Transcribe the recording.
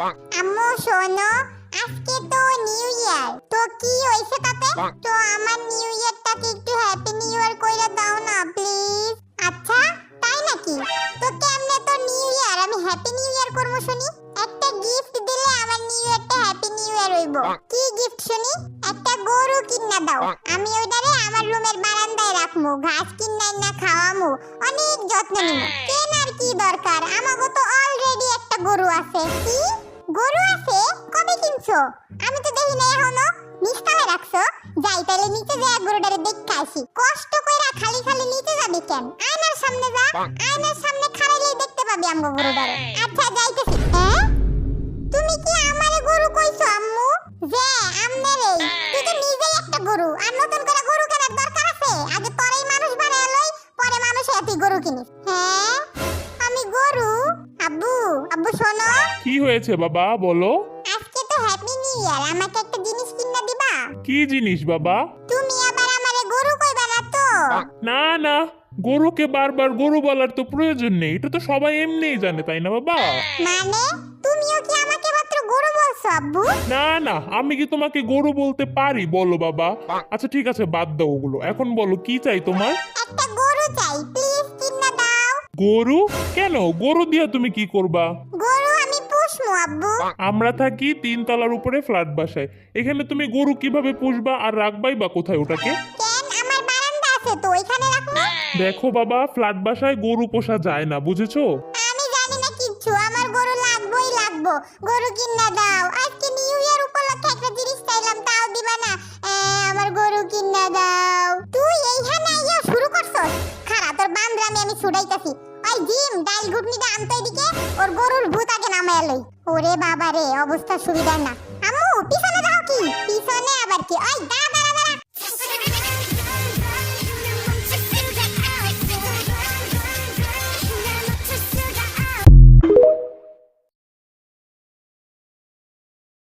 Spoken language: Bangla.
আম্মু শোনো, আজকে তো নিউ ইয়ার, তো কি হইছে তাতে? তো আমার নিউ ইয়ারটাকে একটু হ্যাপি নিউ ইয়ার কইরা দাও না প্লিজ। আচ্ছা তাই নাকি? তো কেমনে তো নিউ ইয়ার আমি হ্যাপি নিউ ইয়ার করব শুনি? একটা গিফট দিলে আমার নিউ ইয়ারটা হ্যাপি নিউ ইয়ার হইব। কি গিফট শুনি? একটা গরু কিনা দাও, আমি ওইটারে আমার রুমের বারান্দায় রাখমু, ঘাস কিনাই না খাওয়ামু, অনেক যত্ন নিব। কেনার কি দরকার, আমাগো তো অলরেডি একটা গরু আছে। কি গরু আছে? কবে কিনছো? আমি তো দেখি না এখনো। নিচতলায় রাখছো? যাই তাইলে নিচে যা গরুটারে দেখতে আসি। কষ্ট কইরা খালি খালি নিচে যাবে কেন? আয়নার সামনে যা, আয়নার সামনে খাড়াইলেই দেখতে পাবি আমগো গরুটারে। আচ্ছা যাইতেছি। তুমি কি আমারে গরু কইছো আম্মু? যে আমনেরে, তুই তো নিজেই একটা গরু, আর নতুন করে গরু কেনার দরকার আছে? আগে তোরই মানুষ বানায় লই, পরে মানুষ তুই গরু কিনিস। হ্যাঁ আমি গরু? আব্বু, আব্বু শোনো। কি হয়েছে বাবা বলো? আজকে তো হ্যাপি নিউ ইয়ার, আমাকে একটা জিনিস কিনা দিবা? কি জিনিস বাবা? তুমি আবার আমারে গরু কইবা না তো? না না, গরুকে বারবার গরু বলার তো প্রয়োজন নেই, এটা তো সবাই এমনিই জানে, তাই না বাবা? মানে তুমিও কি আমাকে মাত্র গরু বলছো আব্বু? না না, আমি কি তোমাকে গরু বলতে পারি বলো বাবা? আচ্ছা ঠিক আছে, বাদ দাও ওগুলো, এখন বলো কি চাই তোমার? একটা গরু চাই, প্লিজ কিনা দাও। গরু? কেন, গরু দিয়া তুমি কি করবা? গরু আমি পুষমু আব্বু। আমরা থাকি 3 তলার উপরে ফ্ল্যাট বাসায়, এখানে তুমি গরু কিভাবে পুষবা আর রাখবাই বা কোথায় ওটাকে? কেন, আমার বারান্দা আছে তো, ওইখানে রাখবো। দেখো বাবা, ফ্ল্যাট বাসায় গরু পোষা যায় না, বুঝেছো? আমি জানি না কিচ্ছু, আমার গরু লাগবোই লাগবো। গরু কিনা দাও, আজকে নিউ ইয়ার উপলক্ষে একটা জিনিস চাইলাম, তাও দিবা না? আমার গরু কিনা দাও। তুই এইখানে আইয়া শুরু করছস? খারা তোর বান্দরামি আমি ছুড়াইতাছি। ওই জিম ডাল ঘুটনিটা আনতো এদিকে, ওর গরুর ভূত আগে নামায় লই। ওরে বাবা রে, অবস্থা সুবিধা না। আম্মু পিছনে যাও। কি পিছনে আবার কি? ওই